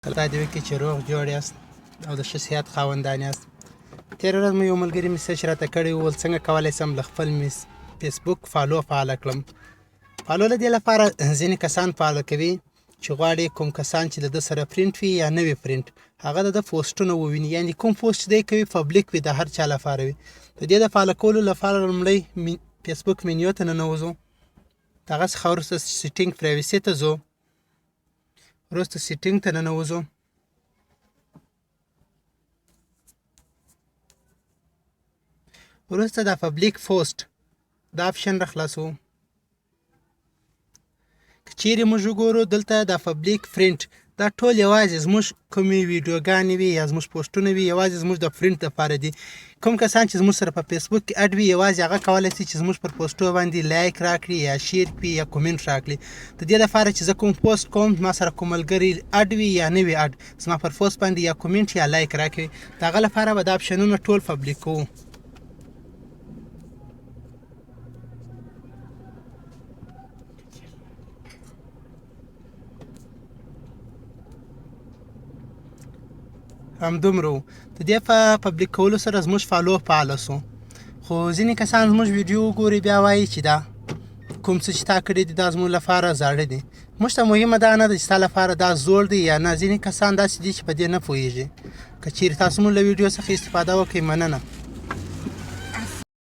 خدای دې وکړي چې روغ جوړ یاست او د ښه صحت خاوندان یاست. تېره ورځ مې یو ملګري میسج راته کړی و، ویل څنګه کولی شم له خپل فیسبوک فالو فعاله کړم. فالو له دې لپاره ځینې کسان فعاله کوي چې غواړي کوم کسان چې د ده سره فرینډ وي یا نه وي فرینډ، هغه د ده پوسټونه وویني، یعنې کوم پوسټ چې دی کوي پبلیک وي، د هر چا لپاره وي. د دې د فالو کولو لپاره لومړی فیسبوک منیو ته ننوځو، د هغه څخه وروسته سیټینګ پرایوسي ته ځو، وروسته سیټینګ ته ننوځو، وروسته د پبلیک پوسټ دا آپشن را خلاصو. که چیرې موږ وګورو دلته د پبلیک فرینډ دا ټول یوازې زموږ کومې ویډیوګانې وي یا زموږ پوسټونه وي، یوازې زموږ د فرینډ دپاره دي. کوم کسان چې زموږ سره په فیسبوک کې اډ وي، یوازې هغه کولی شي چې زموږ پر پوسټو باندې لایک راکړي یا شیر کړي یا کومنټ راکړي. د دې لپاره چې زه کوم پوسټ کوم، ما سره کوم ملګري اډ وي یا نه وي اډ، زما پر پوسټ باندې یا کومنټ یا لایک راکړي، د هغه لپاره به دا آپشنونه ټول پبلیک کوو. همدومره و. د دې په پبلیک کولو سره زموږ فالو فعاله سو. خو ځینې کسان زموږ ویډیو وګوري بیا وایي چې دا کوم څه چې تا کړي دي دا زموږ لپاره زاړه دي. موږ ته مهمه دا نه ده چې ستا لپاره دا زوړ دی یا نه. ځینې کسان داسې دي چې په دې نه پوهېږي. که چیرې تاسو مو له ویډیو څخه استفاده وکړئ، مننه.